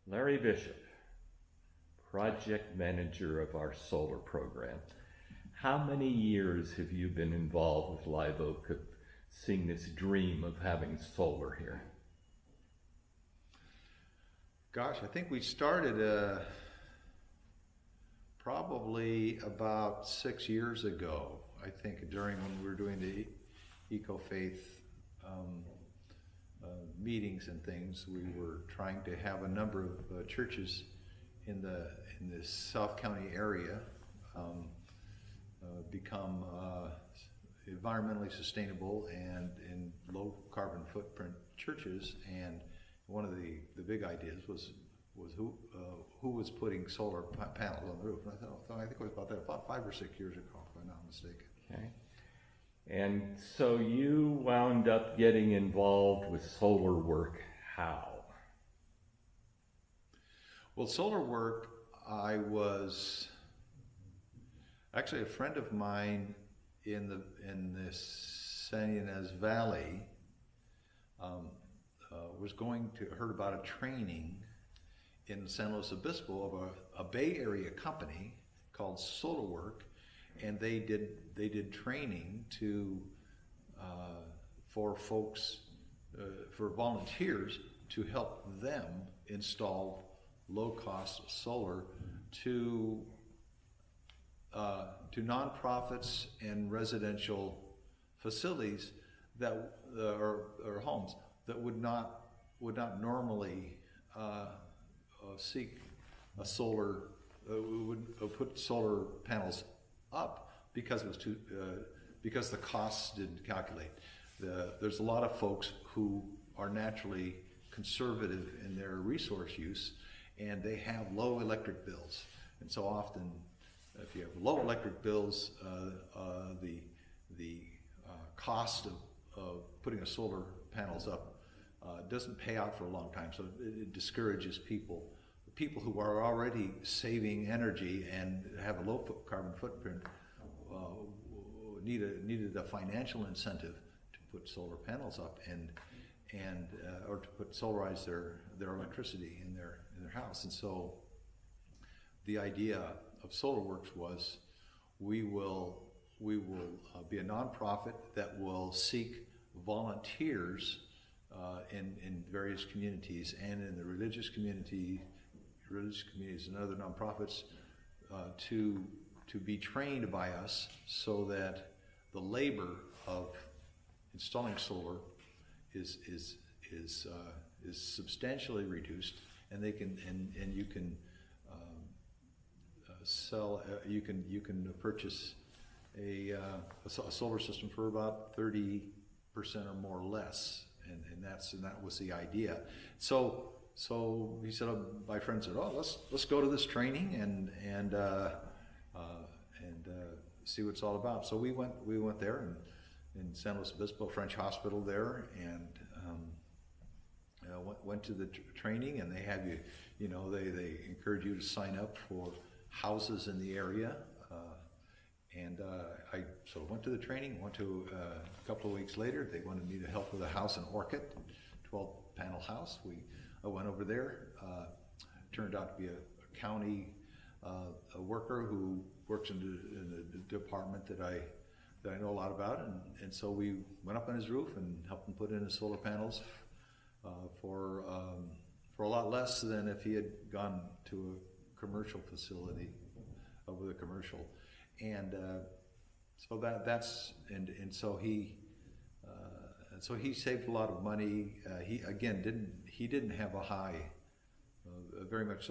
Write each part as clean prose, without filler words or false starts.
Larry Bishop, project manager of our solar program. How many years have you been involved with Live Oak of seeing this dream of having solar here? Gosh, I think we started probably about 6 years ago. I think during when we were doing the Eco Faith um, meetings and things, we were trying to have a number of churches in the South County area um, become environmentally sustainable and in low carbon footprint churches. And one of the big ideas was who was putting solar panels on the roof. And I think it was about 5 or 6 years ago, if I'm not mistaken. Okay. And so you wound up getting involved with solar work. How? Well, solar work, I was actually a friend of mine in the San Ynez Valley was heard about a training in San Luis Obispo of a Bay Area company called SolarWork, and they did training for folks for volunteers to help them install low-cost solar to nonprofits and residential facilities that or homes that would not normally seek a solar would put solar panels up because it was too because the costs didn't calculate. There's a lot of folks who are naturally conservative in their resource use, and they have low electric bills, and so often if you have low electric bills, the cost of putting a solar panels up doesn't pay out for a long time, so it discourages people who are already saving energy and have a low carbon footprint needed a financial incentive to put solar panels up and or to solarize their electricity in their house. And so the idea of SolarWorks was we will be a nonprofit that will seek volunteers in various communities and in the religious communities and other nonprofits to be trained by us, so that the labor of installing solar is substantially reduced, and they can and you can you can purchase a solar system for about 30% or more less, and that was the idea. So he said, my friend said, "Oh, let's go to this training and see what it's all about." So we went there, and in San Luis Obispo French Hospital there, and went to the training, and they have they encourage you to sign up for houses in the area, and I sort of went to the training. Went to a couple of weeks later, they wanted me to help with a house in Orchid, 12-panel house. I went over there. Turned out to be a county a worker who works in the department that I know a lot about, and so we went up on his roof and helped him put in his solar panels for a lot less than if he had gone to a commercial facility with a commercial, and so so he saved a lot of money. He didn't have a high, very much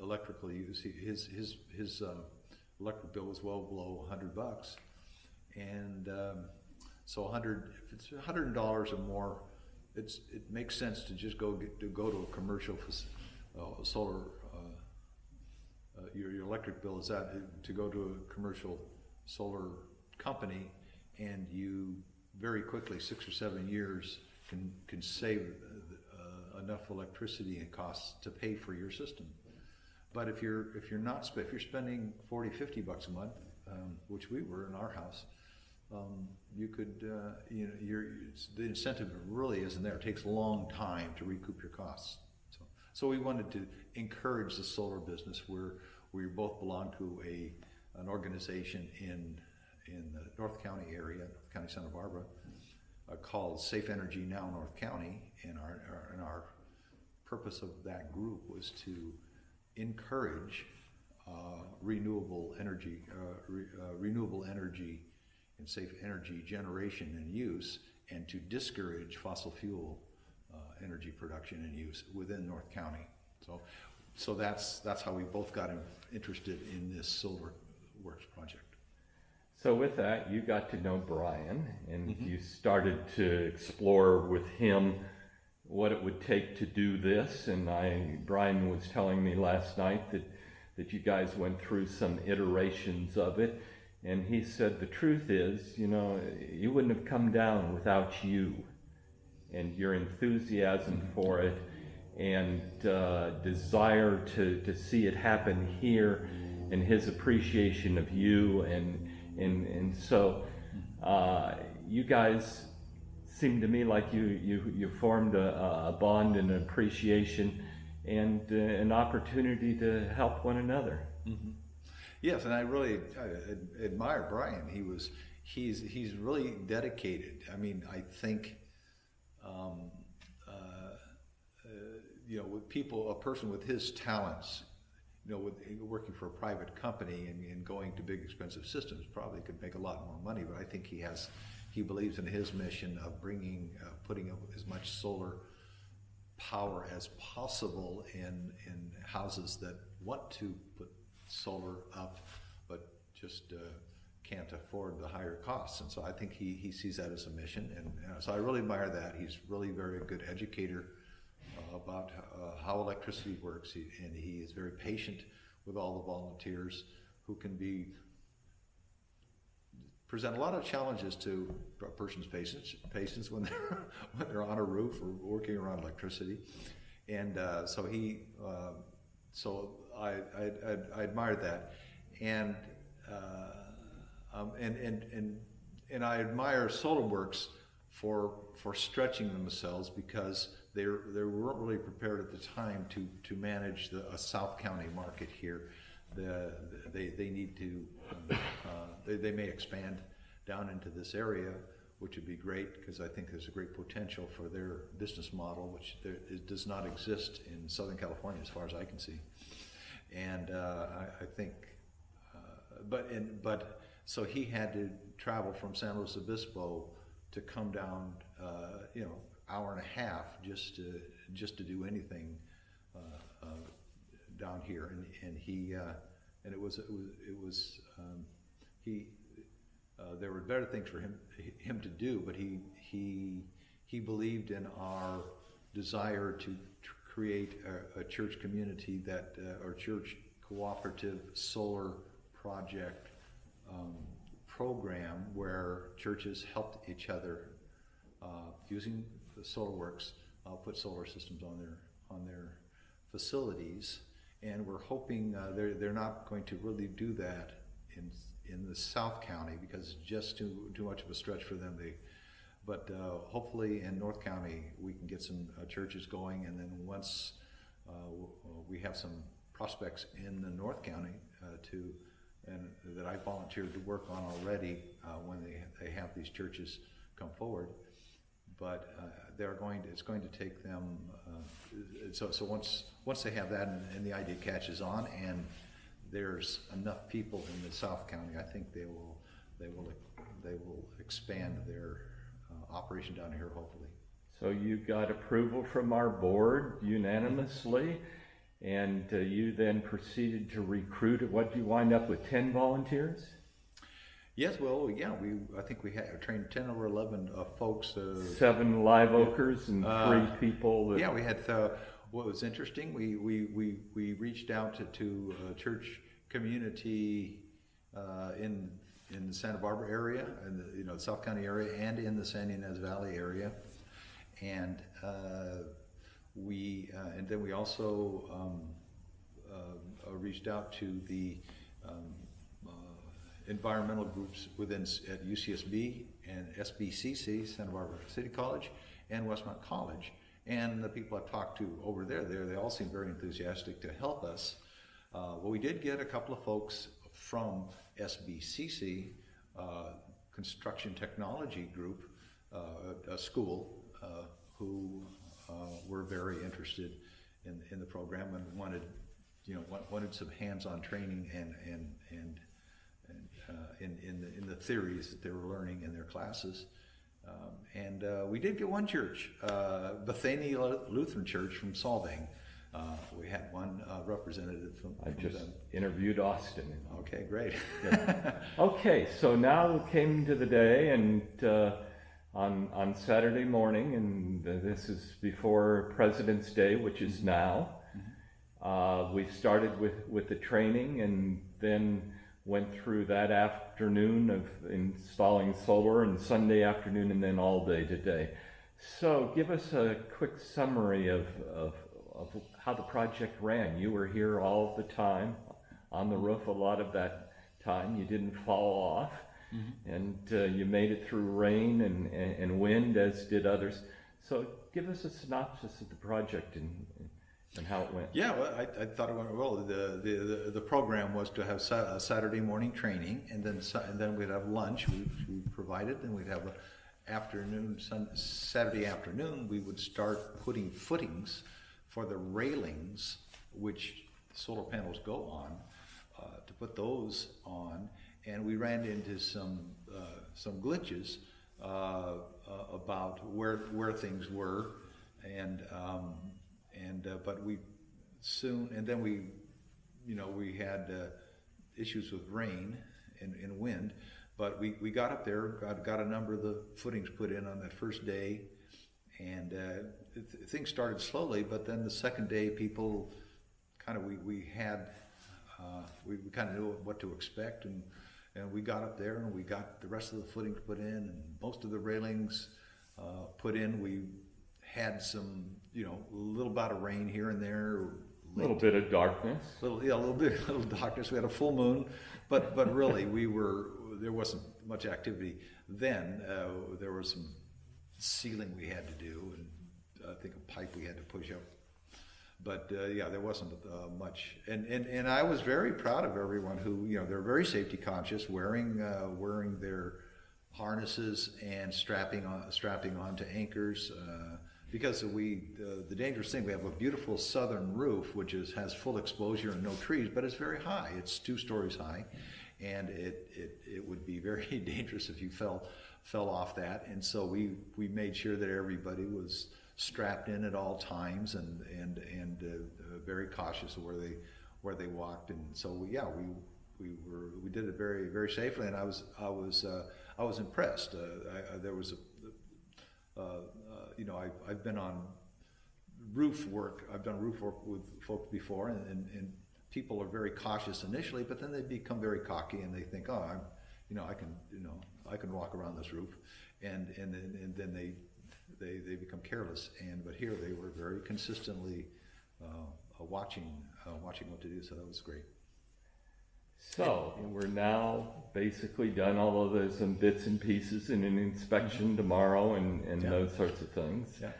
electrical use. His electric bill was well below $100, and so if it's $100 or more, it makes sense to just go to a commercial solar. Your electric bill is to go to a commercial solar company, and you very quickly, 6 or 7 years, can save enough electricity and costs to pay for your system. But if you're spending $40-50 a month, which we were in our house, you could the incentive really isn't there. It takes a long time to recoup your costs. So So we wanted to encourage the solar business where we both belong to an organization in the North County area, North County, Santa Barbara, called Safe Energy Now North County, and our purpose of that group was to encourage renewable energy and safe energy generation and use, and to discourage fossil fuel energy production and use within North County. So that's how we both got interested in this Solar Works project. So with that, you got to know Brian, and you started to explore with him what it would take to do this. And Brian was telling me last night that you guys went through some iterations of it. And he said, the truth is, you wouldn't have come down without you and your enthusiasm for it and desire to see it happen here, and his appreciation of you. And so you guys seemed to me like you formed a bond and an appreciation and an opportunity to help one another. Mm-hmm. Yes, and I really admire Brian. He's really dedicated. I mean, I think with a person with his talents, with working for a private company and going to big expensive systems, probably could make a lot more money. But I think he believes in his mission of putting up as much solar power as possible in houses that want to put solar up, but just can't afford the higher costs. And so I think he sees that as a mission, and so I really admire that. He's really very good educator about how electricity works, and he is very patient with all the volunteers who can present a lot of challenges to a person's patience when they're on a roof or working around electricity. And so I admire that, and I admire SolarWorks for stretching themselves, because they weren't really prepared at the time to manage a South County market here. They need to they may expand down into this area, which would be great, because I think there's a great potential for their business model, which it does not exist in Southern California as far as I can see. And I think, so he had to travel from San Luis Obispo to come down, hour and a half just to do anything down here, and there were better things for him to do, but he believed in our desire to create a church community or church cooperative solar project program where churches helped each other using the SolarWorks put solar systems on their facilities. And we're hoping they're not going to really do that in the South County, because it's just too much of a stretch for them. But hopefully in North County we can get some churches going, and then once we have some prospects in the North County that I volunteered to work on already when they have these churches come forward. But it's going to take them. So once they have that and the idea catches on, and there's enough people in the South County, I think they will expand their operation down here, hopefully. So you got approval from our board unanimously, and you then proceeded to recruit. What did you wind up with, 10 volunteers? Yes, well, yeah, I think we had trained 10 or 11 folks. 7 live oakers and 3 people. Yeah, we had. What was interesting, we reached out to a church community in the Santa Barbara area, and the South County area, and in the San Ynez Valley area, and then we also reached out to the environmental groups at UCSB and SBCC, Santa Barbara City College, and Westmont College, And the people I've talked to over there, they all seem very enthusiastic to help us. Well, we did get a couple of folks from SBCC, Construction Technology Group, a school, who were very interested in the program and wanted some hands-on training and in the theories that they were learning in their classes. And we did get one church, Bethany Lutheran Church from Solvang. We had one representative from I just them. interviewed Austin. Okay, great. Okay, so now we came to the day, and on Saturday morning, and this is before President's Day, which is now. We started with the training, and then went through that afternoon of installing solar, and Sunday afternoon, and then all day today. So give us a quick summary of how the project ran. You were here all the time, on the roof a lot of that time. You didn't fall off, and you made it through rain and wind, as did others. So give us a synopsis of the project and how it went. Yeah, well, I thought it went well. The program was to have a Saturday morning training, and then we'd have lunch. We provided, and we'd have Saturday afternoon. We would start putting footings for the railings, which solar panels go on, to put those on, and we ran into some glitches about where things were, but we soon, and then we had issues with rain and wind, but we got up there, got a number of the footings put in on that first day, and things started slowly, but then the second day people we kind of knew what to expect, and we got up there and we got the rest of the footings put in and most of the railings put in. We had some, little bout of rain here and there. A little bit of darkness. A little darkness. We had a full moon, but really there wasn't much activity then. There was some sealing we had to do, and I think a pipe we had to push up. But there wasn't much. And I was very proud of everyone who, they're very safety conscious, wearing their harnesses and strapping on to anchors. Because the dangerous thing, we have a beautiful southern roof, which has full exposure and no trees, but it's very high. It's 2 stories high, and it would be very dangerous if you fell off that. And so we made sure that everybody was strapped in at all times and very cautious of where they walked. And so we did it very, very safely, and I was impressed. There was I've been on roof work. I've done roof work with folks before, and people are very cautious initially, but then they become very cocky and they think, oh, I can walk around this roof, and then they become careless. But here they were very consistently watching what to do. So that was great. So we're now basically done, although there's some bits and pieces in an inspection tomorrow and those sorts of things. Yeah.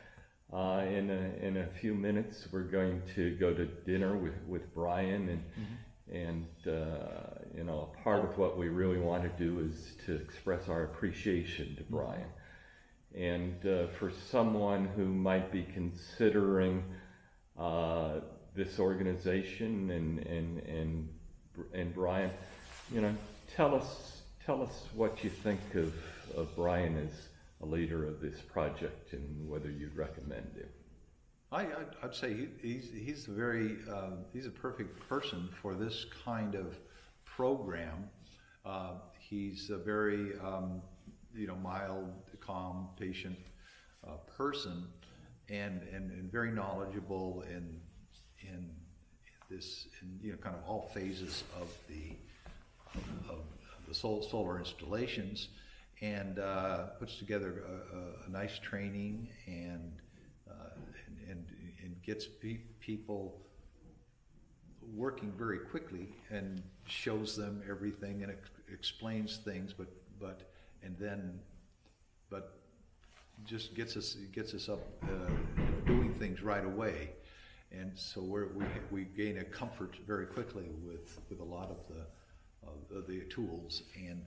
In a few minutes, we're going to go to dinner with Brian, and a part of what we really want to do is to express our appreciation to Brian. And for someone who might be considering this organization and Brian, tell us what you think of Brian as a leader of this project and whether you'd recommend him. I'd say he's a perfect person for this kind of program. He's a very mild, calm, patient person, and very knowledgeable in this, kind of all phases of the solar installations, and puts together a nice training and gets people working very quickly and shows them everything and explains things, but just gets us up doing things right away. And so we gain a comfort very quickly with a lot of the tools and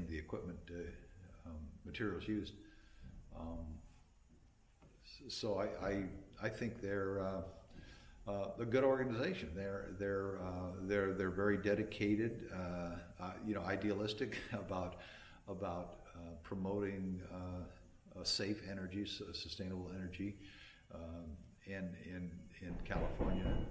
the equipment materials used. So I think they're a good organization. They're very dedicated, idealistic about promoting a safe energy, sustainable energy, in California